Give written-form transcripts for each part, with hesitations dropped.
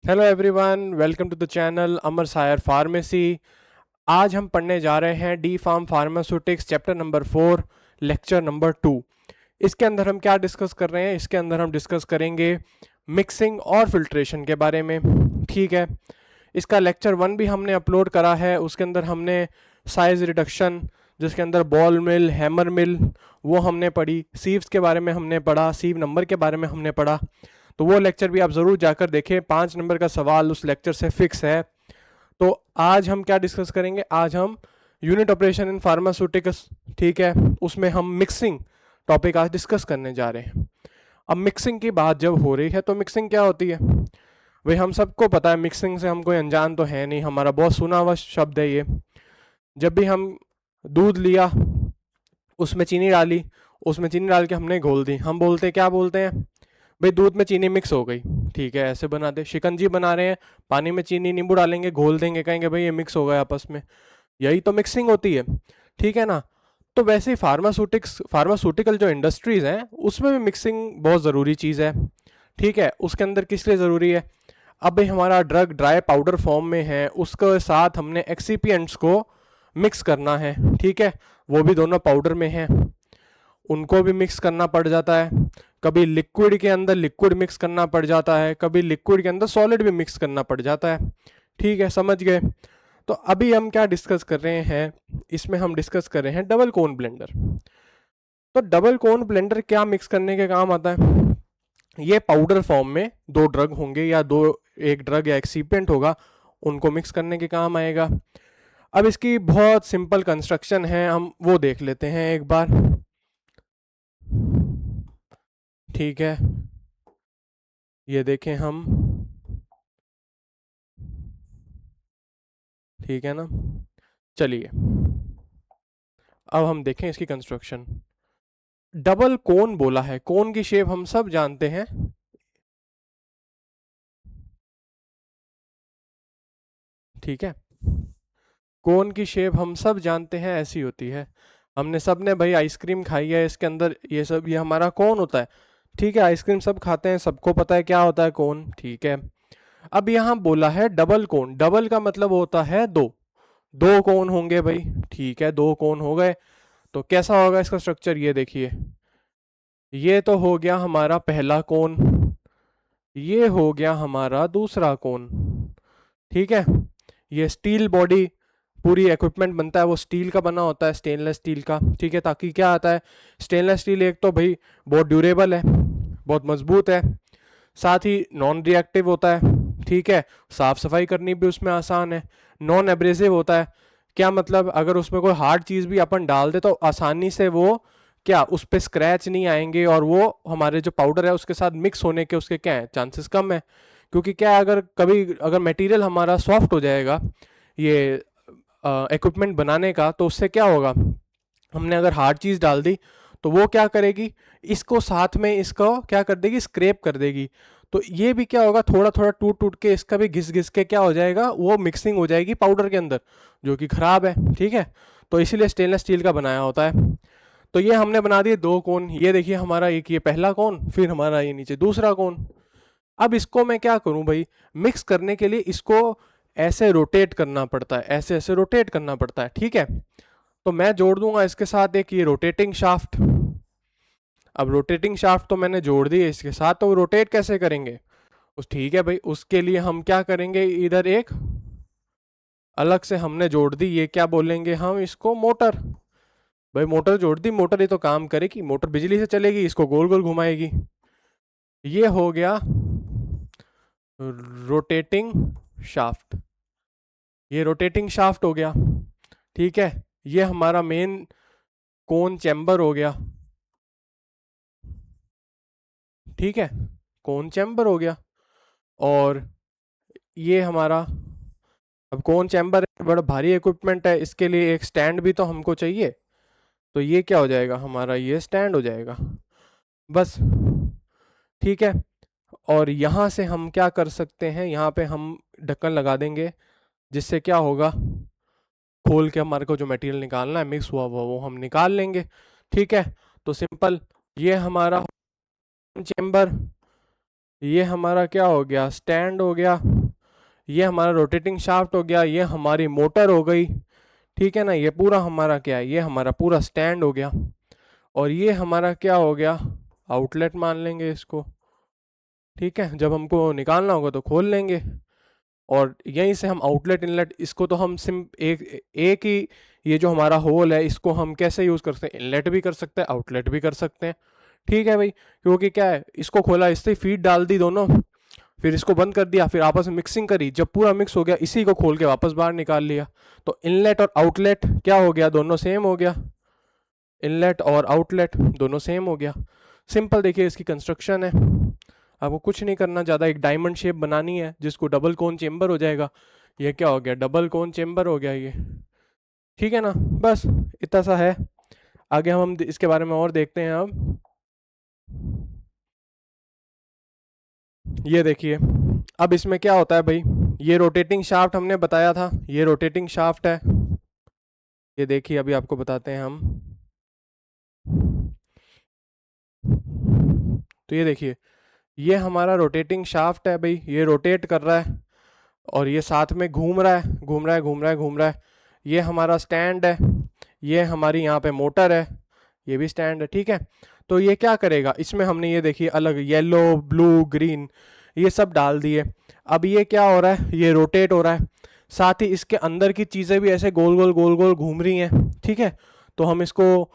Hello everyone, welcome to the channel Amar Sayar pharmacy. आज हम पढ़ने जा रहे हैं D pharm pharmaceutics chapter number 4 lecture number 2। इसके अंदर हम क्या डिस्कस कर रहे हैं? इसके अंदर हम डिस्कस करेंगे मिक्सिंग और फिल्ट्रेशन के बारे में। ठीक है, इसका लेक्चर 1 भी हमने अपलोड करा है। उसके अंदर हमने साइज रिडक्शन, जिसके अंदर बॉल मिल, हैमर मिल, वो हमने पढ़ी। सीव्स के बारे में हमने पढ़ा, सीव नंबर के बारे में हमने पढ़ा। तो वो लेक्चर भी आप ज़रूर जाकर देखें। 5 नंबर का सवाल उस लेक्चर से फिक्स है। तो आज हम क्या डिस्कस करेंगे? आज हम यूनिट ऑपरेशन इन फार्मास्यूटिक्स, ठीक है, उसमें हम मिक्सिंग टॉपिक आज डिस्कस करने जा रहे हैं। अब मिक्सिंग की बात जब हो रही है तो मिक्सिंग क्या होती है? भाई हम सबको पता है, मिक्सिंग से हम कोई अनजान तो है नहीं, हमारा बहुत सुना हुआ शब्द है ये। जब भी हम दूध लिया, उसमें चीनी डाली, उसमें चीनी डाल के हमने घोल दी, हम बोलते क्या बोलते हैं? भाई दूध में चीनी मिक्स हो गई। ठीक है, ऐसे बना दे। शिकंजी बना रहे हैं, पानी में चीनी नींबू डालेंगे, घोल देंगे, कहेंगे भाई ये मिक्स हो गया आपस में। यही तो मिक्सिंग होती है, ठीक है ना? तो वैसे ही फार्मास्यूटिकल जो इंडस्ट्रीज हैं उसमें भी मिक्सिंग बहुत ज़रूरी चीज़ है। ठीक है, उसके अंदर किस लिए ज़रूरी है? अब भाई हमारा ड्रग ड्राई पाउडर फॉर्म में है, उसके साथ हमने एक्सीपियंट्स को मिक्स करना है। ठीक है, वो भी दोनों पाउडर में हैं, उनको भी मिक्स करना पड़ जाता है। कभी लिक्विड के अंदर लिक्विड मिक्स करना पड़ जाता है, कभी लिक्विड के अंदर सॉलिड भी मिक्स करना पड़ जाता है। ठीक है, समझ गए? तो अभी हम क्या डिस्कस कर रहे हैं? इसमें हम डिस्कस कर रहे हैं डबल कोन ब्लेंडर। तो डबल कोन ब्लेंडर क्या मिक्स करने के काम आता है? ये पाउडर फॉर्म में दो ड्रग होंगे या दो, एक ड्रग या एक्सीपिएंट होगा, उनको मिक्स करने के काम आएगा। अब इसकी बहुत सिंपल कंस्ट्रक्शन है, हम वो देख लेते हैं एक बार। ठीक है, ये देखें हम, ठीक है ना? चलिए अब हम देखें इसकी कंस्ट्रक्शन। डबल कोन बोला है, कोन की शेप हम सब जानते हैं। ठीक है, कोन की शेप हम सब जानते हैं ऐसी होती है। हमने सब ने भाई आइसक्रीम खाई है, इसके अंदर ये सब, ये हमारा कोन होता है। ठीक है, आइसक्रीम सब खाते हैं, सबको पता है क्या होता है कोन। ठीक है, अब यहाँ बोला है डबल कोन। डबल का मतलब होता है दो, दो कोन होंगे भाई। ठीक है, दो कोन हो गए। तो कैसा होगा इसका स्ट्रक्चर? ये देखिए, ये तो हो गया हमारा पहला कोन, ये हो गया हमारा दूसरा कोन। ठीक है, ये स्टील बॉडी, पूरी इक्विपमेंट बनता है वो स्टील का बना होता है, स्टेनलेस स्टील का। ठीक है, ताकि क्या आता है, स्टेनलेस स्टील एक तो भाई बहुत ड्यूरेबल है, बहुत मजबूत है, साथ ही नॉन रिएक्टिव होता है। ठीक है, साफ सफाई करनी भी उसमें आसान है, नॉन एब्रेसिव होता है। क्या मतलब, अगर उसमें कोई हार्ड चीज़ भी अपन डाल दे तो आसानी से वो क्या, उस पर स्क्रैच नहीं आएंगे, और वो हमारे जो पाउडर है उसके साथ मिक्स होने के उसके क्या है, चांसेस कम है। क्योंकि क्या है, अगर कभी अगर मटेरियल हमारा सॉफ्ट हो जाएगा ये इक्विपमेंट बनाने का, तो उससे क्या होगा, हमने अगर हार्ड चीज़ डाल दी तो वो क्या करेगी, इसको साथ में इसको क्या कर देगी, स्क्रैप कर देगी। तो ये भी क्या होगा, थोड़ा थोड़ा टूट टूट के इसका भी घिस घिस के क्या हो जाएगा, वो मिक्सिंग हो जाएगी पाउडर के अंदर, जो कि खराब है। ठीक है, तो इसीलिए स्टेनलेस स्टील का बनाया होता है। तो ये हमने बना दिए दो कोन। ये देखिए हमारा एक ये पहला कोन, फिर हमारा ये नीचे दूसरा कोन। अब इसको मैं क्या करूं भाई, मिक्स करने के लिए इसको ऐसे रोटेट करना पड़ता है, ऐसे ऐसे रोटेट करना पड़ता है। ठीक है, तो मैं जोड़ दूंगा इसके साथ एक ये रोटेटिंग शाफ्ट। अब रोटेटिंग शाफ्ट तो मैंने जोड़ दी है इसके साथ, तो रोटेट कैसे करेंगे उस, ठीक है भाई, उसके लिए हम क्या करेंगे, इधर एक अलग से हमने जोड़ दी, ये क्या बोलेंगे हम इसको, मोटर। भाई मोटर जोड़ दी, मोटर ही तो काम करेगी, मोटर बिजली से चलेगी, इसको गोल गोल घुमाएगी। ये हो गया रोटेटिंग शाफ्ट, ये रोटेटिंग शाफ्ट हो गया। ठीक है, ये हमारा मेन कोन चैम्बर हो गया। ठीक है, कोन चैम्बर हो गया। और ये हमारा, अब कोन चैम्बर बड़ा भारी इक्विपमेंट है, इसके लिए एक स्टैंड भी तो हमको चाहिए। तो ये क्या हो जाएगा हमारा, ये स्टैंड हो जाएगा बस। ठीक है, और यहाँ से हम क्या कर सकते हैं, यहाँ पे हम ढक्कन लगा देंगे, जिससे क्या होगा, खोल के हमारे को जो मटेरियल निकालना है मिक्स हुआ हुआ वो हम निकाल लेंगे। ठीक है, तो सिंपल, ये हमारा चेम्बर, ये हमारा क्या हो गया, स्टैंड हो गया। ये हमारा रोटेटिंग शाफ्ट हो गया, ये हमारी मोटर हो गई, ठीक है ना। ये पूरा हमारा क्या है, ये हमारा पूरा स्टैंड हो गया, और ये हमारा क्या हो गया, आउटलेट मान लेंगे इसको, ठीक है। जब हमको निकालना होगा तो खोल लेंगे, और यहीं से हम आउटलेट इनलेट, इसको तो हम एक ही, ये जो हमारा होल है इसको हम कैसे यूज़ कर सकते हैं, इनलेट भी कर सकते हैं, आउटलेट भी कर सकते हैं, ठीक है भाई। क्योंकि क्या है, इसको खोला, इससे फीड डाल दी दोनों, फिर इसको बंद कर दिया, फिर आपस में मिक्सिंग करी, जब पूरा मिक्स हो गया इसी को खोल के वापस बाहर निकाल लिया, तो इनलेट और आउटलेट क्या हो गया, दोनों सेम हो गया, इनलेट और आउटलेट दोनों सेम हो गया। सिंपल देखिए इसकी कंस्ट्रक्शन है, आपको कुछ नहीं करना ज़्यादा, एक डायमंड शेप बनानी है जिसको डबल कोन चेम्बर हो जाएगा। ये क्या हो गया, डबल कोन चेम्बर हो गया ये, ठीक है ना। बस इतना सा है, आगे हम इसके बारे में और देखते हैं। अब ये देखिए, अब इसमें क्या होता है भाई, ये रोटेटिंग शाफ्ट हमने बताया था, ये रोटेटिंग शाफ्ट है, ये देखिए अभी आपको बताते हैं हम। तो ये देखिए, ये हमारा रोटेटिंग शाफ्ट है भाई, ये रोटेट कर रहा है, और ये साथ में घूम रहा है, घूम रहा है, घूम रहा है, घूम रहा है। ये हमारा स्टैंड है, ये हमारी यहाँ पे मोटर है, ये भी स्टैंड है, ठीक है। तो ये क्या करेगा, इसमें हमने ये देखिए अलग येलो ब्लू ग्रीन ये सब डाल दिए। अब ये क्या हो रहा है, ये रोटेट हो रहा है, साथ ही इसके अंदर की चीज़ें भी ऐसे गोल गोल गोल गोल घूम रही हैं, ठीक है। तो हम इसको,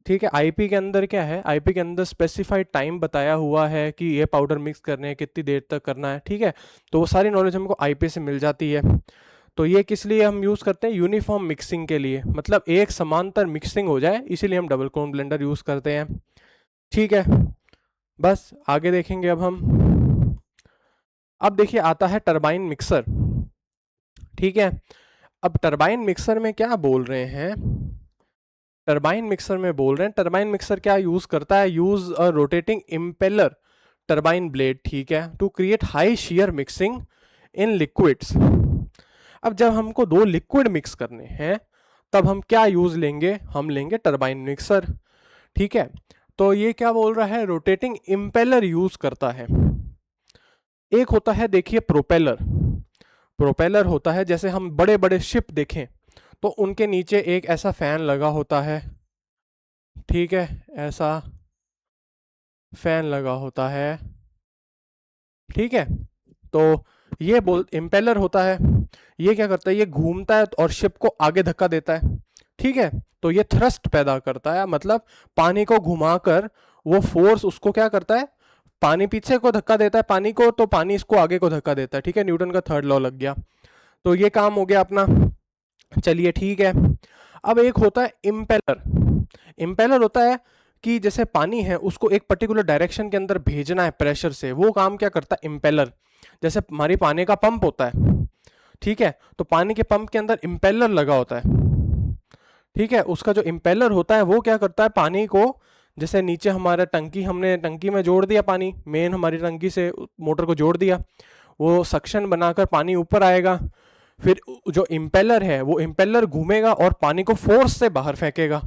ठीक है, आईपी के अंदर क्या है, आईपी के अंदर स्पेसिफाइड टाइम बताया हुआ है कि ये पाउडर मिक्स करने हैं, कितनी देर तक करना है, ठीक है। तो वो सारी नॉलेज हमको आईपी से मिल जाती है। तो ये किस लिए हम यूज़ करते हैं, यूनिफॉर्म मिक्सिंग के लिए, मतलब एक समांतर मिक्सिंग हो जाए, इसीलिए हम डबल कोन ब्लेंडर यूज़ करते हैं, ठीक है। बस आगे देखेंगे अब हम। अब देखिए आता है टरबाइन मिक्सर, ठीक है। अब टरबाइन मिक्सर में क्या बोल रहे हैं, टरबाइन मिक्सर में बोल रहे हैं, टरबाइन मिक्सर क्या यूज करता है, use a rotating impeller turbine blade, ठीक है, to create high shear mixing in liquids. अब जब हमको दो लिक्विड मिक्स करने हैं तब हम क्या यूज लेंगे, हम लेंगे टरबाइन मिक्सर, ठीक है। तो ये क्या बोल रहा है, रोटेटिंग इम्पेलर यूज करता है। एक होता है देखिए प्रोपेलर, प्रोपेलर होता है जैसे हम बड़े बड़े शिप देखें तो उनके नीचे एक ऐसा फैन लगा होता है, ठीक है, ऐसा फैन लगा होता है, ठीक है। तो ये बोल इम्पेलर होता है, ये क्या करता है, ये घूमता है और शिप को आगे धक्का देता है, ठीक है। तो ये थ्रस्ट पैदा करता है, मतलब पानी को घुमाकर वो फोर्स उसको क्या करता है, पानी पीछे को धक्का देता है पानी को, तो पानी इसको आगे को धक्का देता है, ठीक है। न्यूटन का थर्ड लॉ लग गया, तो ये काम हो गया अपना, चलिए ठीक है। अब एक होता है इम्पेलर, इम्पेलर होता है कि जैसे पानी है उसको एक पर्टिकुलर डायरेक्शन के अंदर भेजना है प्रेशर से, वो काम क्या करता है इम्पेलर। जैसे हमारी पानी का पंप होता है, ठीक है, तो पानी के पंप के अंदर इम्पेलर लगा होता है, ठीक है। उसका जो इम्पेलर होता है वो क्या करता है, पानी को जैसे नीचे हमारा टंकी, हमने टंकी में जोड़ दिया पानी, मेन हमारी टंकी से मोटर को जोड़ दिया, वो सक्शन बनाकर पानी ऊपर आएगा, फिर जो इम्पेलर है वो इम्पेलर घूमेगा और पानी को फोर्स से बाहर फेंकेगा।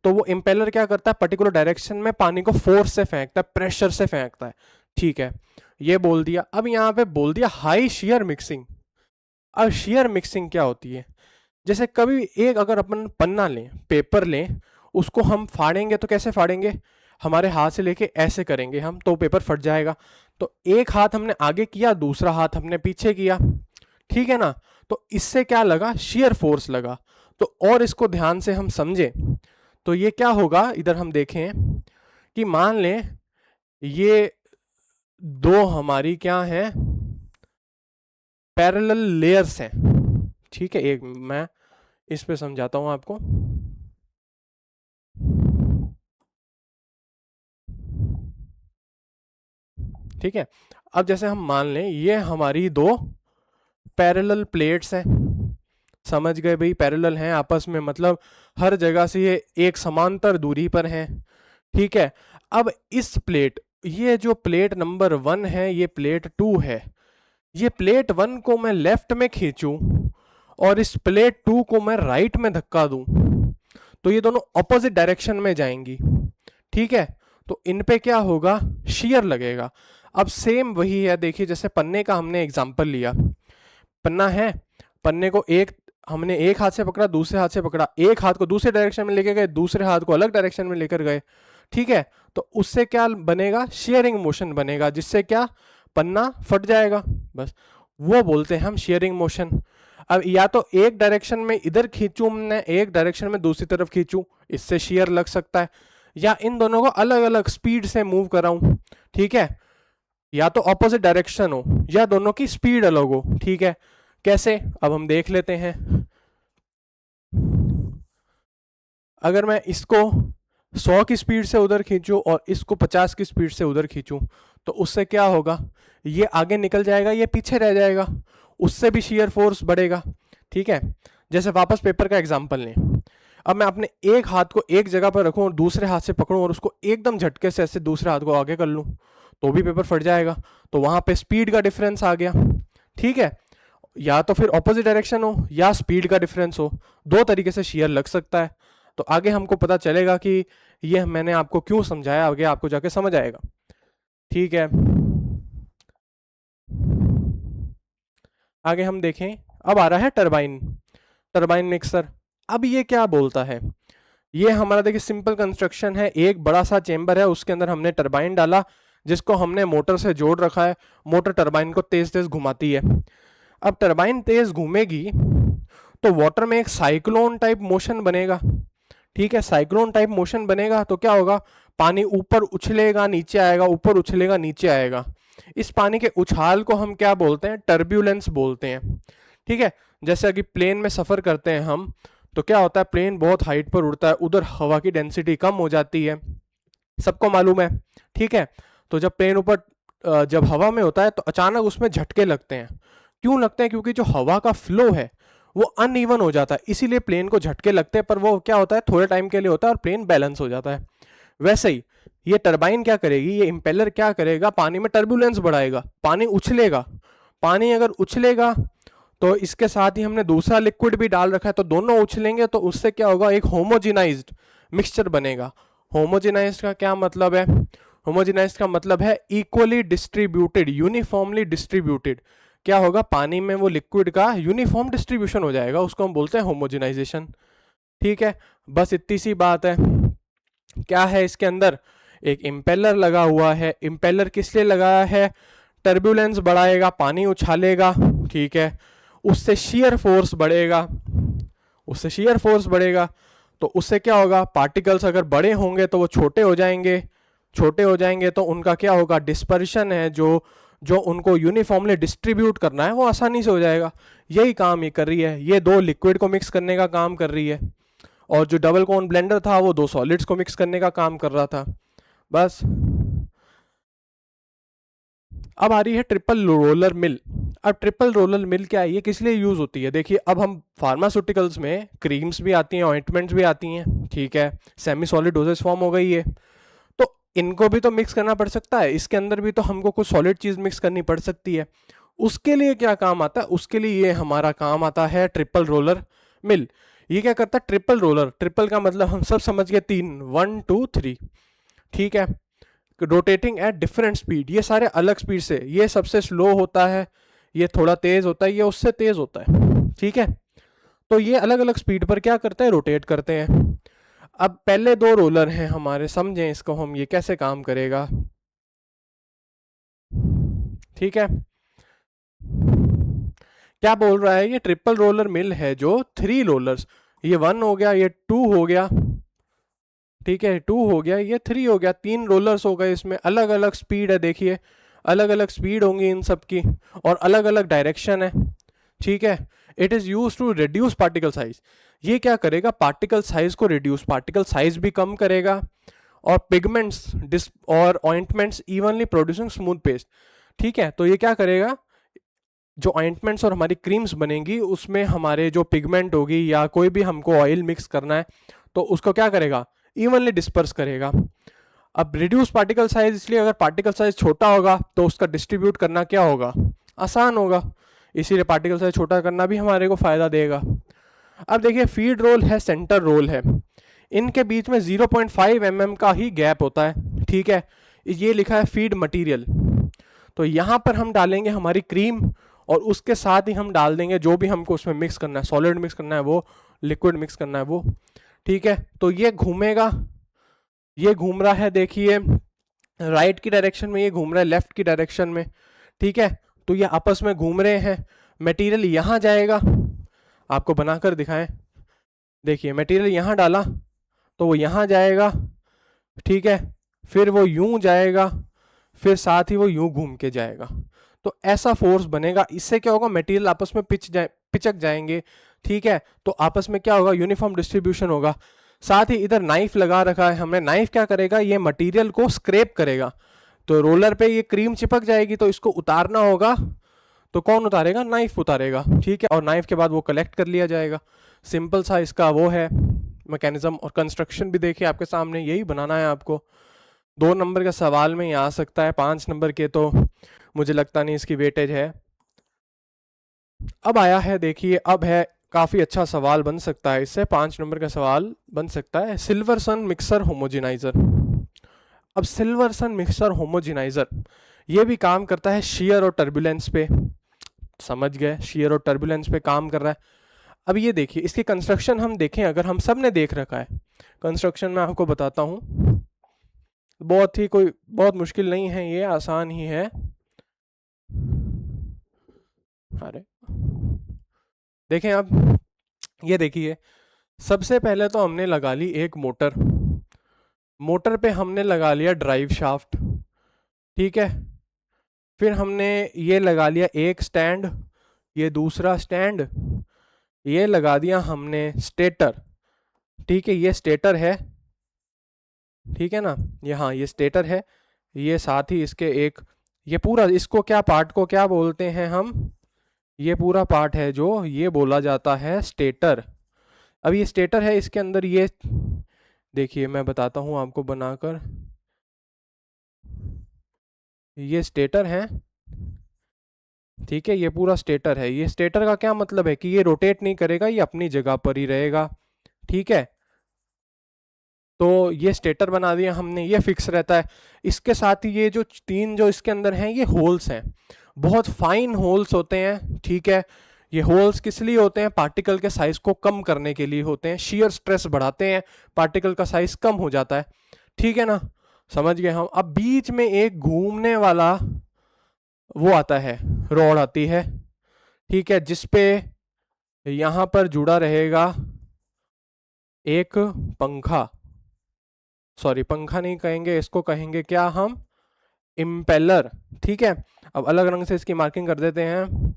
तो वो इम्पेलर क्या करता है, पर्टिकुलर डायरेक्शन में पानी को फोर्स से फेंकता है, प्रेशर से फेंकता है, ठीक है। ये बोल दिया। अब यहाँ पे बोल दिया हाई शेयर मिक्सिंग। अब शेयर मिक्सिंग क्या होती है, जैसे कभी एक अगर अपन पन्ना लें, पेपर लें, उसको हम फाड़ेंगे तो कैसे फाड़ेंगे, हमारे हाथ से लेके ऐसे करेंगे हम, तो पेपर फट जाएगा। तो एक हाथ हमने आगे किया, दूसरा हाथ हमने पीछे किया, ठीक है ना। तो इससे क्या लगा, शेयर फोर्स लगा। तो और इसको ध्यान से हम समझें तो ये क्या होगा, इधर हम देखें कि मान लें ये दो हमारी क्या हैं, पैरेलल लेयर्स हैं, ठीक है। एक मैं इस पे समझाता हूं आपको, ठीक है। अब जैसे हम मान लें ये हमारी दो पैरेलल प्लेट्स हैं, समझ गए भाई, पैरेलल हैं आपस में, मतलब हर जगह से ये एक समांतर दूरी पर हैं, ठीक है। अब इस प्लेट, ये जो प्लेट नंबर 1 है, ये प्लेट 2 है, ये प्लेट 1 को मैं लेफ्ट में खींचूं और इस प्लेट 2 को मैं राइट में धक्का दूं तो ये दोनों ऑपोजिट डायरेक्शन में जाएंगी, ठीक है। तो इन पे क्या होगा, शेयर लगेगा। अब सेम वही है, देखिए जैसे पन्ने का हमने एग्जांपल लिया, पन्ना है, पन्ने को हमने एक हाथ से पकड़ा, दूसरे हाथ से पकड़ा, एक हाथ को दूसरे डायरेक्शन में लेके गए, दूसरे हाथ को अलग डायरेक्शन में लेकर गए, ठीक है, तो उससे क्या बनेगा, शेयरिंग मोशन बनेगा, जिससे क्या, पन्ना फट जाएगा, बस वो बोलते हैं हम शेयरिंग मोशन। अब या तो एक डायरेक्शन में इधर खींचूं मैं, एक डायरेक्शन में दूसरी तरफ खींचूं, इससे शेयर लग सकता है, या इन दोनों को अलग अलग स्पीड से मूव कराऊं, ठीक है, या तो ऑपोजिट डायरेक्शन हो या दोनों की स्पीड अलग हो, ठीक है। कैसे, अब हम देख लेते हैं। अगर मैं इसको 100 की स्पीड से उधर खींचूं और इसको 50 की स्पीड से उधर खींचूं, तो उससे क्या होगा, ये आगे निकल जाएगा, ये पीछे रह जाएगा, उससे भी शेयर फोर्स बढ़ेगा, ठीक है। जैसे वापस पेपर का एग्जांपल लें, अब मैं अपने एक हाथ को एक जगह पर रखूं और दूसरे हाथ से पकड़ूं और उसको एकदम झटके से ऐसे दूसरे हाथ को आगे कर लूं, तो भी पेपर फट जाएगा, तो वहां पे स्पीड का डिफरेंस आ गया, ठीक है। या तो फिर ऑपोजिट डायरेक्शन हो या स्पीड का डिफरेंस हो, दो तरीके से शेयर लग सकता है। तो आगे हमको पता चलेगा कि ये मैंने आपको क्यों समझाया, आगे आपको जाके समझ आएगा, ठीक है। आगे हम देखें, अब आ रहा है टरबाइन, टरबाइन मिक्सर। अब ये क्या बोलता है, ये हमारा देखिए सिंपल कंस्ट्रक्शन है, एक बड़ा सा चेंबर है, उसके अंदर हमने टरबाइन डाला, जिसको हमने मोटर से जोड़ रखा है, मोटर टरबाइन को तेज तेज घुमाती है। अब टरबाइन तेज घूमेगी तो वाटर में एक साइक्लोन टाइप मोशन बनेगा, ठीक है, साइक्लोन टाइप मोशन बनेगा, तो क्या होगा, पानी ऊपर उछलेगा नीचे आएगा, ऊपर उछलेगा नीचे आएगा। इस पानी के उछाल को हम क्या बोलते हैं, टर्ब्यूलेंस बोलते हैं, ठीक है। जैसे कि प्लेन में सफर करते हैं हम, तो क्या होता है, प्लेन बहुत हाइट पर उड़ता है, उधर हवा की डेंसिटी कम हो जाती है, सबको मालूम है, ठीक है। तो जब प्लेन ऊपर जब हवा में होता है तो अचानक उसमें झटके लगते हैं, क्यों लगते हैं, क्योंकि जो हवा का फ्लो है वो अनइवन हो जाता है, इसीलिए प्लेन को झटके लगते हैं, पर वो क्या होता है, थोड़े टाइम के लिए होता है और प्लेन बैलेंस हो जाता है। वैसे ही ये टरबाइन क्या करेगी, ये इंपेलर क्या करेगा, पानी में टर्बुलेंस बढ़ाएगा, पानी उछलेगा, पानी अगर उछलेगा तो इसके साथ ही हमने दूसरा लिक्विड भी डाल रखा है, तो दोनों उछलेंगे, तो उससे क्या होगा, एक होमोजिनाइज्ड मिक्सचर बनेगा। होमोजिनाइज्ड का क्या मतलब है, होमोजिनाइज्ड का मतलब है इक्वली डिस्ट्रीब्यूटेड, यूनिफॉर्मली डिस्ट्रीब्यूटेड। क्या होगा, पानी में वो लिक्विड का यूनिफॉर्म डिस्ट्रीब्यूशन हो जाएगा, उसको हम बोलते हैं होमोजिनाइजेशन, ठीक है। बस इतनी सी बात है। क्या है इसके अंदर, एक इम्पेलर लगा हुआ है, इम्पेलर किस लिए लगाया है, टर्बुलेंस बढ़ाएगा, पानी उछालेगा, ठीक है, उससे शियर फोर्स बढ़ेगा, उससे शियर फोर्स बढ़ेगा, तो उससे क्या होगा, पार्टिकल्स अगर बड़े होंगे तो वो छोटे हो जाएंगे, छोटे हो जाएंगे तो उनका क्या होगा, डिस्पर्शन है, जो जो उनको यूनिफॉर्मली डिस्ट्रीब्यूट करना है वो आसानी से हो जाएगा। यही काम ये कर रही है, ये दो लिक्विड को मिक्स करने का काम कर रही है, और जो डबल कोन ब्लेंडर था वो दो सॉलिड्स को मिक्स करने का काम कर रहा था, बस। अब आ रही है ट्रिपल रोलर मिल। अब ट्रिपल रोलर मिल क्या है, ये किस लिए यूज होती है, देखिए अब हम फार्मास्यूटिकल्स में क्रीम्स भी आती हैं, ऑइंटमेंट्स भी आती हैं, ठीक है, सेमी सॉलिड डोजेज फॉर्म हो गई है, तो इनको भी तो मिक्स करना पड़ सकता है, इसके अंदर भी तो हमको कुछ सॉलिड चीज मिक्स करनी पड़ सकती है। उसके लिए क्या काम आता है, उसके लिए ये हमारा काम आता है ट्रिपल रोलर मिल। ये क्या करता है, ट्रिपल रोलर, ट्रिपल का मतलब हम सब समझ गए, 3, 1 2 3, ठीक है, रोटेटिंग एट डिफरेंट स्पीड, ये सारे अलग स्पीड से, ये सबसे स्लो होता है, ये थोड़ा तेज होता है, ये उससे तेज होता है, ठीक है। तो ये अलग अलग स्पीड पर क्या करते हैं, रोटेट करते हैं। अब पहले दो रोलर हैं हमारे, समझें इसको हम, ये कैसे काम करेगा, ठीक है। क्या बोल रहा है, ये ट्रिपल रोलर मिल है जो 3 रोलर्स, ये 1 हो गया, ये 2 हो गया, ठीक है, 2 हो गया, ये 3 हो गया, 3 रोलर्स हो गए, इसमें अलग अलग स्पीड है, देखिए अलग अलग स्पीड होंगी इन सब की, और अलग अलग डायरेक्शन है, ठीक है। It is use to reduce particle size, ये क्या करेगा, पार्टिकल साइज को रिड्यूस, पार्टिकल साइज भी कम करेगा, और पिगमेंट्स और ointments evenly producing smooth paste, ठीक है। तो ये क्या करेगा, जो ऑइंटमेंट्स और हमारी क्रीम्स बनेंगी उसमें हमारे जो पिगमेंट होगी या कोई भी हमको ऑयल मिक्स करना है, तो उसको क्या करेगा, इवनली डिस्पर्स करेगा। अब रिड्यूस पार्टिकल साइज, इसलिए अगर पार्टिकल साइज छोटा होगा तो उसका डिस्ट्रीब्यूट करना क्या होगा, आसान होगा, इसीलिए पार्टिकल साइज छोटा करना भी हमारे को फायदा देगा। अब देखिए फीड रोल है, सेंटर रोल है, इनके बीच में 0.5 mm का ही गैप होता है, ठीक है। ये लिखा है फीड मटेरियल, तो यहाँ पर हम डालेंगे हमारी क्रीम और उसके साथ ही हम डाल देंगे जो भी हमको उसमें मिक्स करना है, सॉलिड मिक्स करना है वो, लिक्विड मिक्स करना है वो। ठीक है, तो ये घूमेगा, ये घूम रहा है, देखिए राइट की डायरेक्शन में, ये घूम रहा है लेफ्ट की डायरेक्शन में। ठीक है, तो ये आपस में घूम रहे हैं। मटेरियल यहाँ जाएगा, आपको बनाकर दिखाएं, देखिए मटेरियल यहाँ डाला तो वो यहाँ जाएगा। ठीक है, फिर वो यूं जाएगा, फिर साथ ही वो यूं घूम के जाएगा। तो ऐसा फोर्स बनेगा, इससे क्या होगा, मटेरियल आपस में पिचक जाएंगे। ठीक है, तो आपस में क्या होगा, यूनिफॉर्म डिस्ट्रीब्यूशन होगा। साथ ही इधर नाइफ लगा रखा है हमने, नाइफ क्या करेगा, ये मटेरियल को स्क्रैप करेगा। तो रोलर पे ये क्रीम चिपक जाएगी, तो इसको उतारना होगा, तो कौन उतारेगा, नाइफ उतारेगा। ठीक है, और नाइफ के बाद वो कलेक्ट कर लिया जाएगा। सिंपल सा इसका वो है मैकेनिज्म। और कंस्ट्रक्शन भी देखिए आपके सामने, यही बनाना है आपको। 2 नंबर का सवाल में ही आ सकता है, 5 नंबर के तो मुझे लगता नहीं इसकी वेटेज है। अब आया है, देखिए अब है, काफी अच्छा सवाल बन सकता है इससे, 5 नंबर का सवाल बन सकता है। सिल्वर्सन मिक्सर होमोजेनाइजर। अब सिल्वर्सन मिक्सर होमोजेनाइजर ये भी काम करता है शियर और टर्बुलेंस पे, समझ गए, शियर और टर्बुलेंस पे काम कर रहा है। अब ये देखिए इसकी कंस्ट्रक्शन हम देखें, अगर हम सब ने देख रखा है कंस्ट्रक्शन, मैं आपको बताता हूँ, बहुत ही कोई बहुत मुश्किल नहीं है, ये आसान ही है। अरे देखें अब, ये देखिए सबसे पहले तो हमने लगा ली एक मोटर, मोटर पे हमने लगा लिया ड्राइव शाफ्ट। ठीक है, फिर हमने ये लगा लिया एक स्टैंड, ये दूसरा स्टैंड, ये लगा दिया हमने स्टेटर। ठीक है, ये स्टेटर है, ठीक है ना, यहाँ ये स्टेटर है, ये साथ ही इसके एक, ये पूरा, इसको क्या पार्ट को क्या बोलते हैं हम, ये पूरा पार्ट है जो ये बोला जाता है स्टेटर। अब ये स्टेटर है, इसके अंदर ये देखिए मैं बताता हूँ आपको बनाकर, ये स्टेटर है। ठीक है, ये पूरा स्टेटर है। ये स्टेटर का क्या मतलब है कि ये रोटेट नहीं करेगा, ये अपनी जगह पर ही रहेगा। ठीक है, तो ये स्टेटर बना दिया हमने, ये फिक्स रहता है। इसके साथ ही ये जो 3 जो इसके अंदर हैं, ये होल्स हैं, बहुत फाइन होल्स होते हैं। ठीक है, ये होल्स किस लिए होते हैं, पार्टिकल के साइज को कम करने के लिए होते हैं, शियर स्ट्रेस बढ़ाते हैं, पार्टिकल का साइज कम हो जाता है। ठीक है ना, समझ गए हम। अब बीच में एक घूमने वाला वो आता है, रॉड आती है। ठीक है, जिसपे यहां पर जुड़ा रहेगा एक पंखा, सॉरी पंखा नहीं कहेंगे इसको, कहेंगे क्या हम, इम्पेलर। ठीक है, अब अलग रंग से इसकी मार्किंग कर देते हैं।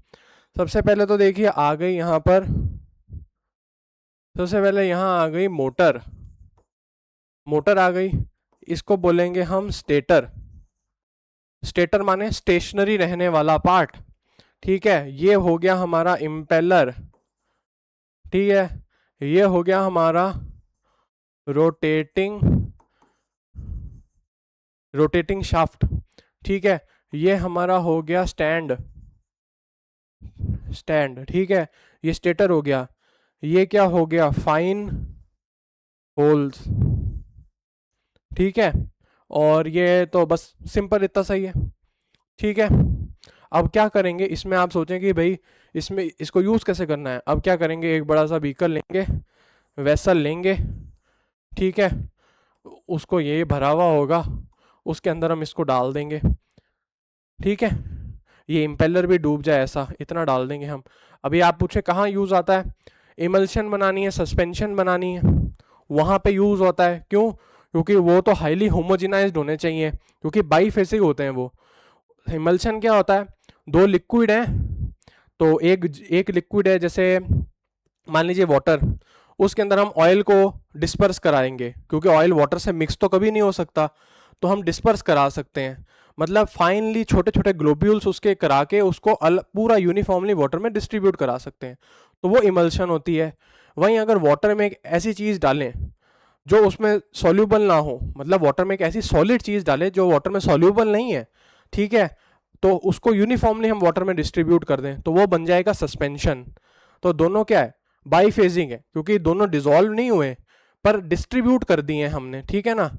सबसे पहले तो देखिए आ गई यहाँ पर, सबसे पहले यहाँ आ गई मोटर, मोटर आ गई, इसको बोलेंगे हम स्टेटर। स्टेटर माने स्टेशनरी रहने वाला पार्ट। ठीक है, ये हो गया हमारा इम्पेलर। ठीक है, ये हो गया हमारा रोटेटिंग, रोटेटिंग शाफ्ट। ठीक है, ये हमारा हो गया स्टैंड, स्टैंड। ठीक है, ये स्टेटर हो गया, ये क्या हो गया, फाइन होल्स। ठीक है, और ये तो बस सिंपल इतना सही है। ठीक है, अब क्या करेंगे इसमें, आप सोचें कि भाई इसमें इसको यूज कैसे करना है। अब क्या करेंगे, एक बड़ा सा बीकर लेंगे, वेसल लेंगे। ठीक है, उसको ये भरा हुआ होगा, उसके अंदर हम इसको डाल देंगे। ठीक है, ये इम्पेलर भी डूब जाए ऐसा, इतना डाल देंगे हम। अभी आप पूछे कहाँ यूज आता है, इमल्शन बनानी है, सस्पेंशन बनानी है, वहां पे यूज होता है। क्यों, क्योंकि वो तो हाईली होमोजिनाइज्ड होने चाहिए, क्योंकि बाईफेसिक होते हैं वो। इमल्शन क्या होता है, 2 लिक्विड है, तो एक लिक्विड है, जैसे मान लीजिए वाटर, उसके अंदर हम ऑयल को डिस्पर्स कराएंगे, क्योंकि ऑयल वाटर से मिक्स तो कभी नहीं हो सकता, तो हम डिस्पर्स करा सकते हैं, मतलब फाइनली छोटे छोटे ग्लोब्यूल्स उसके करा के उसको पूरा यूनिफॉर्मली वाटर में डिस्ट्रीब्यूट करा सकते हैं, तो वो इमल्शन होती है। वहीं अगर वाटर में एक ऐसी चीज़ डालें जो उसमें सॉल्यूबल ना हो, मतलब वाटर में एक ऐसी सॉलिड चीज़ डालें जो वाटर में सॉल्यूबल नहीं है, ठीक है, तो उसको यूनिफॉर्मली हम वाटर में डिस्ट्रीब्यूट कर दें, तो वो बन जाएगा सस्पेंशन। तो दोनों क्या है, बाईफेजिंग है, क्योंकि दोनों डिसॉल्व नहीं हुए पर डिस्ट्रीब्यूट कर दिए हमने। ठीक है ना,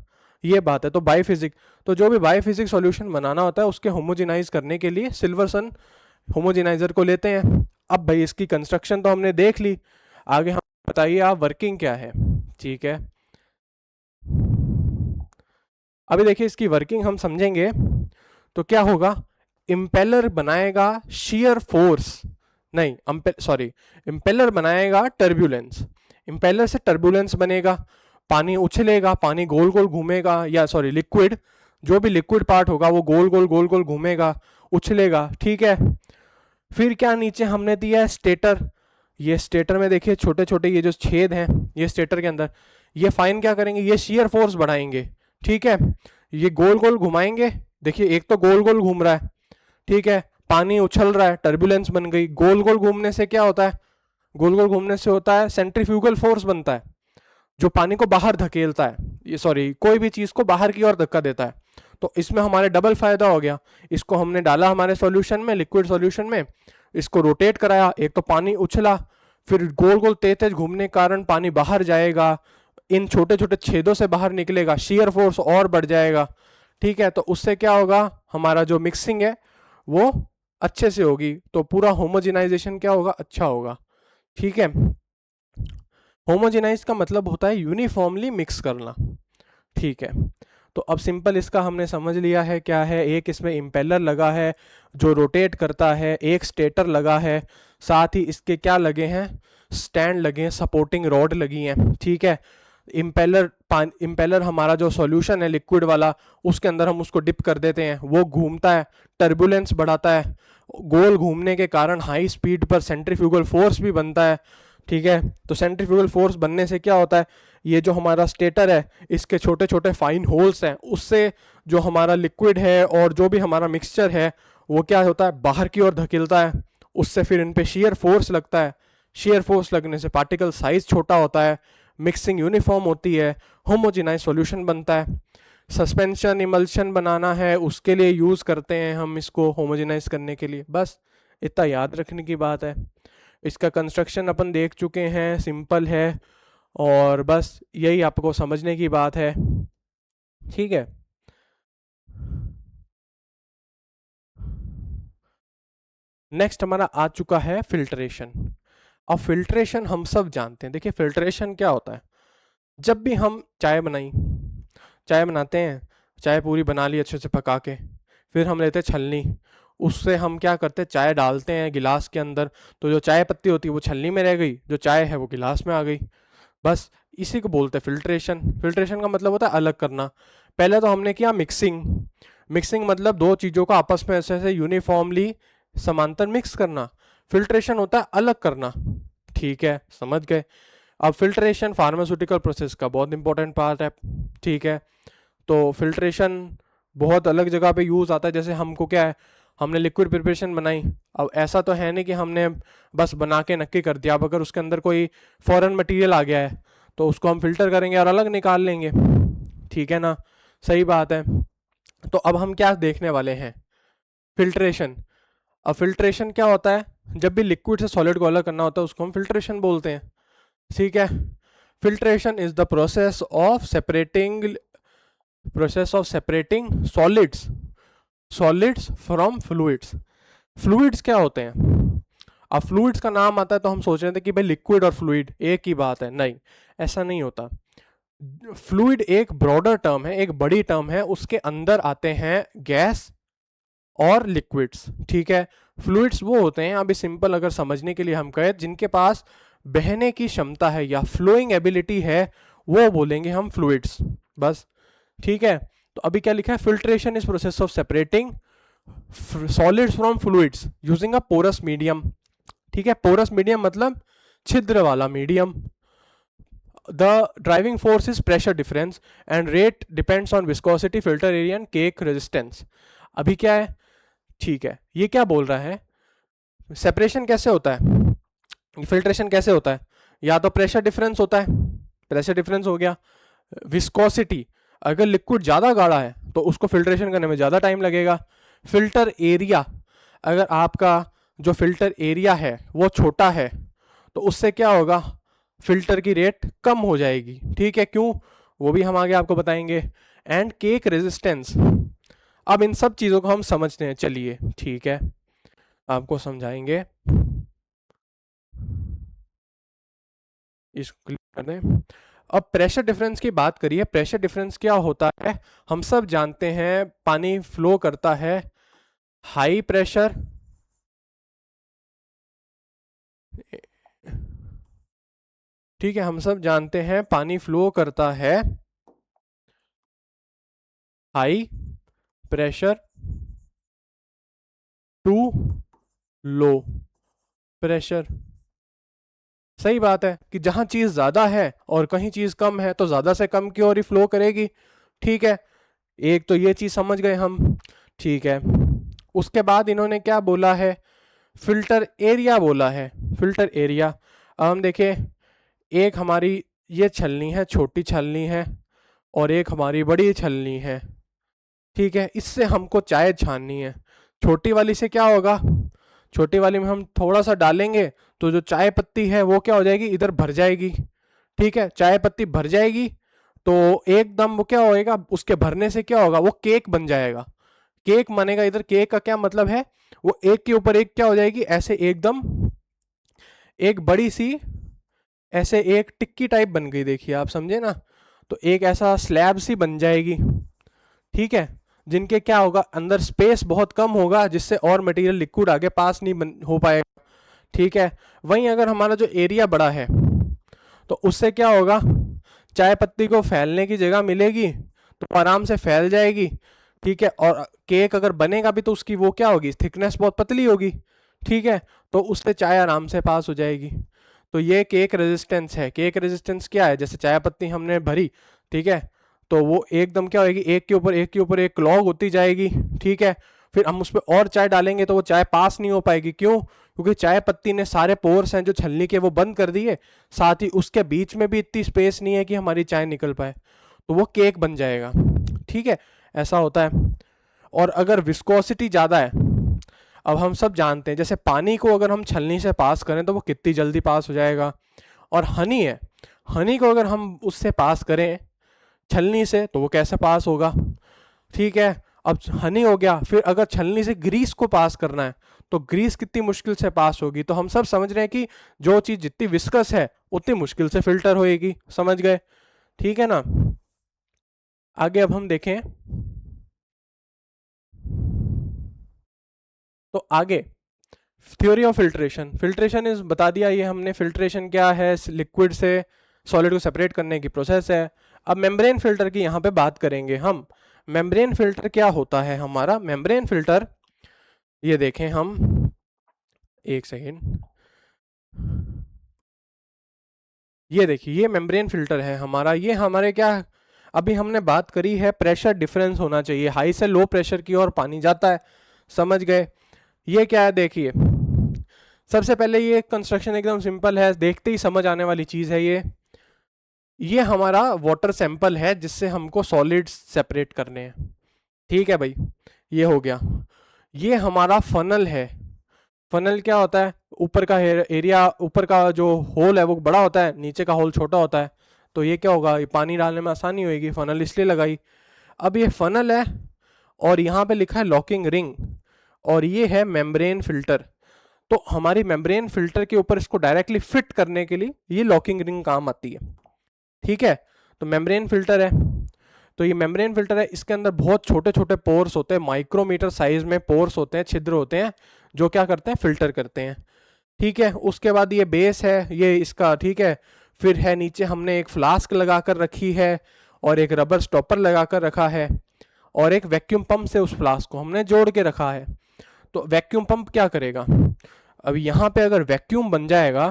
ये बात है। तो बाईफिजिक, तो जो भी बाईफिजिक सॉल्यूशन बनाना होता है उसके होमोजेनाइज करने के लिए सिल्वर्सन होमोजेनाइजर को लेते हैं। अब भाई इसकी कंस्ट्रक्शन तो हमने देख ली, आगे हम बताइए आप वर्किंग क्या है। ठीक है, अभी देखिए इसकी वर्किंग हम समझेंगे तो क्या होगा, इम्पेलर बनाएगा शियर फोर्स, नहीं सॉरी, इम्पेलर बनाएगा टर्बुलेंस, इम्पेलर से टर्बुलेंस बनेगा, पानी उछलेगा, पानी गोल गोल घूमेगा, या सॉरी लिक्विड, जो भी लिक्विड पार्ट होगा वो गोल गोल घूमेगा, उछलेगा। ठीक है, फिर क्या नीचे हमने दिया है स्टेटर, ये स्टेटर में देखिए छोटे छोटे ये जो छेद हैं ये स्टेटर के अंदर, ये फाइन क्या करेंगे, ये शियर फोर्स बढ़ाएंगे। ठीक है, ये गोल गोल घुमाएंगे, देखिए एक तो गोल गोल घूम रहा है, ठीक है, पानी उछल रहा है, टर्बुलेंस बन गई। गोल गोल घूमने से क्या होता है, गोल गोल घूमने से होता है सेंट्रीफ्यूगल फोर्स बनता है, जो पानी को बाहर धकेलता है, ये सॉरी कोई भी चीज को बाहर की ओर धक्का देता है। तो इसमें हमारे डबल फायदा हो गया, इसको हमने डाला हमारे सॉल्यूशन में, लिक्विड सॉल्यूशन में, इसको रोटेट कराया, एक तो पानी उछला, फिर गोल गोल तेज तेज घूमने के कारण पानी बाहर जाएगा, इन छोटे छोटे छेदों से बाहर निकलेगा, शियर फोर्स और बढ़ जाएगा। ठीक है, तो उससे क्या होगा, हमारा जो मिक्सिंग है वो अच्छे से होगी, तो पूरा होमोजेनाइजेशन क्या होगा, अच्छा होगा। ठीक है, होमोजेनाइज का मतलब होता है यूनिफॉर्मली मिक्स करना। ठीक है, तो अब सिंपल इसका हमने समझ लिया है क्या है, एक इसमें इम्पेलर लगा है जो रोटेट करता है, एक स्टेटर लगा है, साथ ही इसके क्या लगे हैं, स्टैंड लगे हैं, सपोर्टिंग रॉड लगी हैं। ठीक है, इम्पेलर हमारा जो सॉल्यूशन है लिक्विड वाला, उसके अंदर हम उसको डिप कर देते हैं, वो घूमता है, टर्बुलेंस बढ़ाता है, गोल घूमने के कारण हाई स्पीड पर सेंट्रीफ्यूगल फोर्स भी बनता है। ठीक है, तो सेंट्रीफ्यूगल फोर्स बनने से क्या होता है, ये जो हमारा स्टेटर है इसके छोटे छोटे फाइन होल्स हैं, उससे जो हमारा लिक्विड है और जो भी हमारा मिक्सचर है वो क्या होता है, बाहर की ओर धकेलता है, उससे फिर इन पे शियर फोर्स लगता है, शियर फोर्स लगने से पार्टिकल साइज छोटा होता है, मिक्सिंग यूनिफॉर्म होती है, होमोजेनाइज सॉल्यूशन बनता है। सस्पेंशन इमल्शन बनाना है उसके लिए यूज़ करते हैं हम इसको, होमोजेनाइज करने के लिए, बस इतना याद रखने की बात है। इसका कंस्ट्रक्शन अपन देख चुके हैं, सिंपल है, और बस यही आपको समझने की बात है। ठीक है, नेक्स्ट हमारा आ चुका है फिल्ट्रेशन। अब फिल्ट्रेशन हम सब जानते हैं, देखिए फिल्ट्रेशन क्या होता है, जब भी हम चाय बनाते हैं, चाय पूरी बना ली अच्छे से पका के, फिर हम लेते हैं छलनी, उससे हम क्या करते हैं, चाय डालते हैं गिलास के अंदर, तो जो चाय पत्ती होती है वो छलनी में रह गई, जो चाय है वो गिलास में आ गई, बस इसी को बोलते हैं फिल्ट्रेशन। फिल्ट्रेशन का मतलब होता है अलग करना। पहले तो हमने किया मिक्सिंग, मिक्सिंग मतलब दो चीज़ों को आपस में ऐसे ऐसे यूनिफॉर्मली समांतर मिक्स करना, फिल्ट्रेशन होता है अलग करना। ठीक है, समझ गए। अब फिल्ट्रेशन फार्मास्यूटिकल प्रोसेस का बहुत इंपॉर्टेंट पार्ट है। ठीक है, तो फिल्ट्रेशन बहुत अलग जगह पे यूज़ आता है, जैसे हमको क्या है, हमने लिक्विड प्रिपरेशन बनाई, अब ऐसा तो है नहीं कि हमने बस बना के नक्की कर दिया, अब अगर उसके अंदर कोई फॉरेन मटेरियल आ गया है तो उसको हम फिल्टर करेंगे और अलग निकाल लेंगे। ठीक है ना, सही बात है। तो अब हम क्या देखने वाले हैं, फिल्ट्रेशन। अब फिल्ट्रेशन क्या होता है, जब भी लिक्विड से सॉलिड को अलग करना होता है उसको हम फिल्ट्रेशन बोलते हैं। ठीक है, filtration is the process of separating solids from fluids. Fluids क्या होते हैं, अब फ्लूइड्स का नाम आता है तो हम सोच रहे थे कि भाई लिक्विड और फ्लूइड एक ही बात है, नहीं, ऐसा नहीं होता। फ्लूइड एक ब्रॉडर टर्म है, एक बड़ी टर्म है, उसके अंदर आते हैं गैस और लिक्विड्स। ठीक है, फ्लूइड्स वो होते हैं, अभी सिंपल अगर समझने के लिए हम कहें, जिनके पास बहने की क्षमता है या फ्लोइंग एबिलिटी है, वो बोलेंगे हम फ्लूइड्स, बस। ठीक है, तो अभी क्या लिखा है, filtration is process of separating solids from fluids using a porous medium. ठीक है, पोरस मीडियम मतलब छिद्र वाला medium. The driving force is pressure difference and rate depends on viscosity, filter area and cake resistance. अभी क्या है, ठीक है, ये क्या बोल रहा है, सेपरेशन कैसे होता है, फिल्ट्रेशन कैसे होता है, या तो प्रेशर डिफरेंस होता है, प्रेशर डिफरेंस हो गया, विस्कोसिटी, अगर लिक्विड ज़्यादा गाढ़ा है तो उसको फिल्ट्रेशन करने में ज़्यादा टाइम लगेगा, फिल्टर एरिया, अगर आपका जो फिल्टर एरिया है वो छोटा है तो उससे क्या होगा, फिल्टर की रेट कम हो जाएगी। ठीक है, क्यों, वो भी हम आगे आपको बताएंगे। एंड केक रेजिस्टेंस, अब इन सब चीज़ों को हम समझते हैं, चलिए ठीक है। आपको समझाएंगे। इसको क्लिक कर दें। अब प्रेशर डिफरेंस की बात करिए। प्रेशर डिफरेंस क्या होता है? हम सब जानते हैं पानी फ्लो करता है हाई प्रेशर, ठीक है, हम सब जानते हैं पानी फ्लो करता है high pressure to low pressure. सही बात है कि जहां चीज ज्यादा है और कहीं चीज कम है तो ज्यादा से कम की ओर ही फ्लो करेगी। ठीक है, एक तो ये चीज समझ गए हम। ठीक है, उसके बाद इन्होंने क्या बोला है? फिल्टर एरिया बोला है। फिल्टर एरिया, अब हम देखें, एक हमारी ये छलनी है, छोटी छलनी है, और एक हमारी बड़ी छलनी है। ठीक है, इससे हमको चाय छाननी है। छोटी वाली से क्या होगा? छोटी वाली में हम थोड़ा सा डालेंगे तो जो चाय पत्ती है वो क्या हो जाएगी? इधर भर जाएगी। ठीक है, चाय पत्ती भर जाएगी तो एकदम वो क्या होएगा? उसके भरने से क्या होगा? वो केक बन जाएगा। केक बनेगा। इधर केक का क्या मतलब है? वो एक के ऊपर एक क्या हो जाएगी? ऐसे एकदम एक बड़ी सी, ऐसे एक टिक्की टाइप बन गई। देखिए आप समझे ना? तो एक ऐसा स्लैब सी बन जाएगी। ठीक है, जिनके क्या होगा? अंदर स्पेस बहुत कम होगा, जिससे और मटेरियल लिक्विड आगे पास नहीं हो पाएगा। ठीक है, वहीं अगर हमारा जो एरिया बड़ा है तो उससे क्या होगा? चाय पत्ती को फैलने की जगह मिलेगी तो आराम से फैल जाएगी। ठीक है, और केक अगर बनेगा भी तो उसकी वो क्या होगी? थिकनेस बहुत पतली होगी। ठीक है, तो उससे चाय आराम से पास हो जाएगी। तो ये केक रेजिस्टेंस है। केक रेजिस्टेंस क्या है? जैसे चाय पत्ती हमने भरी, ठीक है, तो वो एकदम क्या होगी? एक के ऊपर एक के ऊपर एक क्लॉग होती जाएगी। ठीक है, फिर हम उस पर और चाय डालेंगे तो वो चाय पास नहीं हो पाएगी। क्यों? क्योंकि चाय पत्ती ने सारे पोर्स हैं जो छलनी के वो बंद कर दिए, साथ ही उसके बीच में भी इतनी स्पेस नहीं है कि हमारी चाय निकल पाए, तो वो केक बन जाएगा। ठीक है, ऐसा होता है। और अगर विस्कोसिटी ज़्यादा है, अब हम सब जानते हैं जैसे पानी को अगर हम छलनी से पास करें तो वो कितनी जल्दी पास हो जाएगा। और हनी है, हनी को अगर हम उससे पास करें छलनी से तो वो कैसे पास होगा? ठीक है, अब हनी हो गया, फिर अगर छलनी से ग्रीस को पास करना है तो ग्रीस कितनी मुश्किल से पास होगी। तो हम सब समझ रहे हैं कि जो चीज जितनी विस्कस है उतनी मुश्किल से फिल्टर होएगी। समझ गए? ठीक है ना? आगे अब हम देखें तो आगे theory of filtration. Filtration is बता दिया ये हमने, फिल्ट्रेशन क्या है? लिक्विड से सॉलिड को सेपरेट करने की प्रोसेस है। अब मेम्ब्रेन फिल्टर की यहाँ पे बात करेंगे हम। मेम्ब्रेन फिल्टर क्या होता है हमारा? मेम्ब्रेन फिल्टर, ये देखें हम, एक सेकेंड, ये देखिए, ये मेम्ब्रेन फिल्टर है हमारा। ये हमारे क्या, अभी हमने बात करी है प्रेशर डिफरेंस होना चाहिए, हाई से लो प्रेशर की ओर पानी जाता है। समझ गए? ये क्या है देखिए, सबसे पहले ये कंस्ट्रक्शन एकदम सिंपल है, देखते ही समझ आने वाली चीज है ये हमारा वाटर सैंपल है जिससे हमको सॉलिड्स सेपरेट करने हैं। ठीक है भाई, ये हो गया। ये हमारा फनल है। फनल क्या होता है? ऊपर का एरिया, ऊपर का जो होल है वो बड़ा होता है, नीचे का होल छोटा होता है। तो ये क्या होगा? ये पानी डालने में आसानी होगी, फनल इसलिए लगाई। अब ये फनल है और यहाँ पे लिखा है लॉकिंग रिंग, और ये है मेम्ब्रेन फिल्टर। तो हमारी मेम्ब्रेन फिल्टर के ऊपर इसको डायरेक्टली फिट करने के लिए ये लॉकिंग रिंग काम आती है। ठीक है, तो मेम्ब्रेन फिल्टर है। तो ये मेम्ब्रेन फिल्टर है, इसके अंदर बहुत छोटे छोटे पोर्स होते हैं, माइक्रोमीटर साइज में पोर्स होते हैं, छिद्र होते हैं, जो क्या करते हैं? फिल्टर करते हैं। ठीक है, उसके बाद ये बेस है ये इसका। ठीक है, फिर है नीचे हमने एक फ्लास्क लगाकर रखी है, और एक रबर स्टॉपर लगाकर रखा है, और एक वैक्यूम पंप से उस फ्लास्क को हमने जोड़ के रखा है। तो वैक्यूम पंप क्या करेगा? अब यहाँ पे अगर वैक्यूम बन जाएगा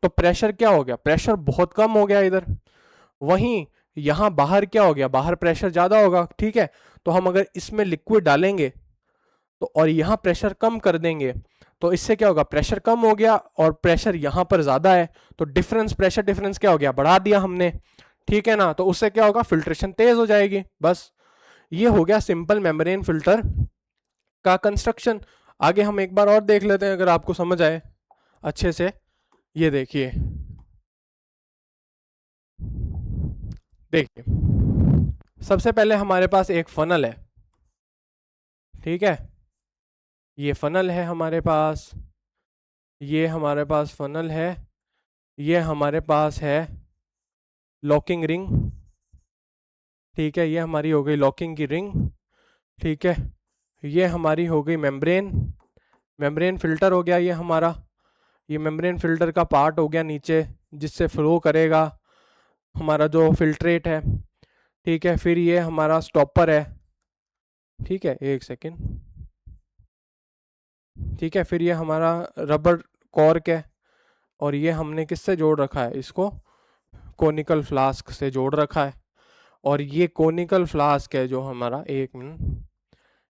तो प्रेशर क्या हो गया? प्रेशर बहुत कम हो गया इधर। वहीं यहाँ बाहर क्या हो गया? बाहर प्रेशर ज्यादा होगा। ठीक है, तो हम अगर इसमें लिक्विड डालेंगे तो और यहाँ प्रेशर कम कर देंगे तो इससे क्या होगा? प्रेशर कम हो गया और प्रेशर यहाँ पर ज्यादा है, तो डिफरेंस, प्रेशर डिफरेंस क्या हो गया? बढ़ा दिया हमने। ठीक है ना? तो उससे क्या होगा? फिल्ट्रेशन तेज हो जाएगी। बस ये हो गया सिंपल मेम्ब्रेन फिल्टर का कंस्ट्रक्शन। आगे हम एक बार और देख लेते हैं अगर आपको समझ आए अच्छे से। ये देखिए, देखिए, सबसे पहले हमारे पास एक फनल है। ठीक है, ये फनल है हमारे पास, ये हमारे पास फनल है, ये हमारे पास है लॉकिंग रिंग, ठीक है, ये हमारी हो गई लॉकिंग की रिंग, ठीक है, ये हमारी हो गई मेम्ब्रेन, मेम्ब्रेन फिल्टर हो गया ये हमारा, ये मेम्ब्रेन फिल्टर का पार्ट हो गया नीचे जिससे फ्लो करेगा हमारा जो फिल्ट्रेट है, ठीक है। फिर ये हमारा स्टॉपर है, ठीक है, एक सेकेंड, ठीक है। फिर ये हमारा रबर कॉर्क है, और ये हमने किससे जोड़ रखा है इसको, कोनिकल फ्लास्क से जोड़ रखा है। और ये कोनिकल फ्लास्क है जो हमारा, एक मिनट,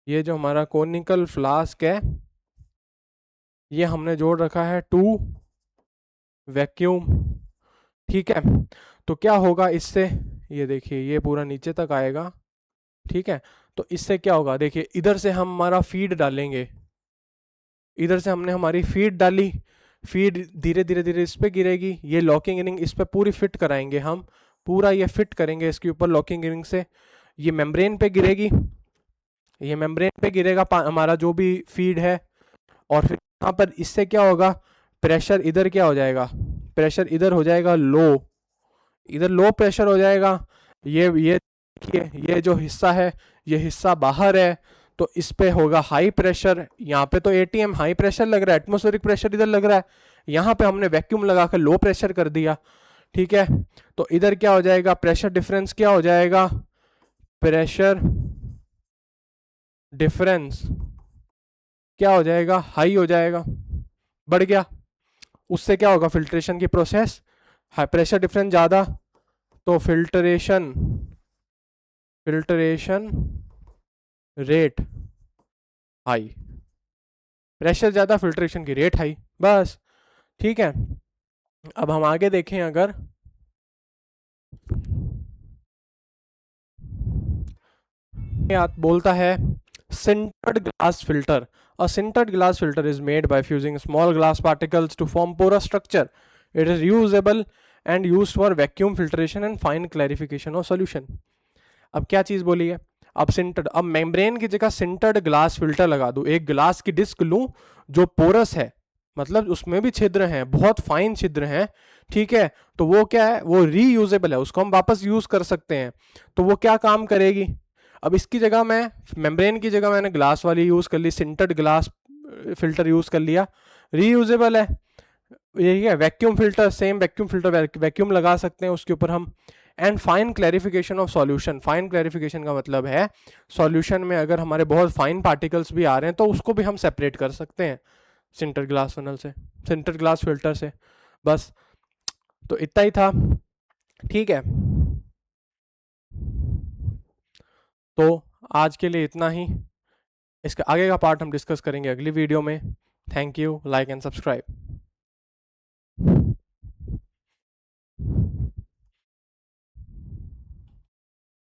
ये जो हमारा कोनिकल फ्लास्क है ये हमने जोड़ रखा है टू वैक्यूम, ठीक है। तो क्या होगा इससे, ये देखिए ये पूरा नीचे तक आएगा, ठीक है। तो इससे क्या होगा, देखिए इधर से हम हमारा फीड डालेंगे, इधर से हमने हमारी फीड डाली, फीड धीरे धीरे धीरे इस पे गिरेगी, ये लॉकिंग रिंग इस पे पूरी फिट कराएंगे हम, पूरा ये फिट करेंगे इसके ऊपर लॉकिंग रिंग से, ये मेम्ब्रेन पे गिरेगी, ये मेम्ब्रेन पे गिरेगा हमारा जो भी फीड है। और फिर यहाँ पर इससे क्या होगा, प्रेशर इधर क्या हो जाएगा, प्रेशर इधर हो जाएगा लो, इधर लो प्रेशर हो जाएगा। ये देखिए ये जो हिस्सा है ये हिस्सा बाहर है, तो इस पे होगा हाई प्रेशर, यहाँ पे तो एटीएम हाई प्रेशर लग रहा है, एटमोस्फेरिक प्रेशर इधर लग रहा है, यहाँ पे हमने वैक्यूम लगा कर लो प्रेशर कर दिया, ठीक है। तो इधर क्या हो जाएगा, प्रेशर डिफरेंस क्या हो जाएगा, प्रेशर डिफरेंस क्या हो जाएगा, हाई हो जाएगा, बढ़ गया। उससे क्या होगा, फिल्ट्रेशन की प्रोसेस, हाई प्रेशर डिफरेंस ज्यादा, तो filtration filtration rate high, pressure ज्यादा फिल्ट्रेशन की रेट हाई, बस, ठीक है। अब हम आगे देखें, अगर बोलता है sintered glass filter, a sintered glass filter is made by fusing small glass particles to form porous structure, it is reusable and used for vacuum filtration and fine clarification of solution। अब क्या चीज बोली है, अब sintered, अब membrane की जगह sintered glass filter लगा दूं, एक ग्लास की डिस्क लूं जो पोरस है, मतलब उसमें भी छिद्र हैं, बहुत फाइन छिद्र हैं, ठीक है। तो वो क्या है, वो रीयूजेबल है, उसको हम वापस यूज कर सकते हैं। तो वो क्या काम करेगी, अब इसकी जगह मैं मेम्ब्रेन की जगह मैंने ग्लास वाली यूज कर ली, सिंटर्ड ग्लास फिल्टर यूज कर लिया, रीयूजेबल है, यही है। Vacuum filter, same vacuum filter, vacuum लगा सकते हैं उसके ऊपर हम। And fine clarification of solution, fine clarification का मतलब है सॉल्यूशन में अगर हमारे बहुत फाइन पार्टिकल्स भी आ रहे हैं तो उसको भी हम सेपरेट कर सकते हैं सिंटर ग्लास फनल से, सिंटर ग्लास फिल्टर से, बस। तो इतना ही था, ठीक है। तो आज के लिए इतना ही, इसका आगे का पार्ट हम डिस्कस करेंगे अगली वीडियो में। Thank you, like and subscribe.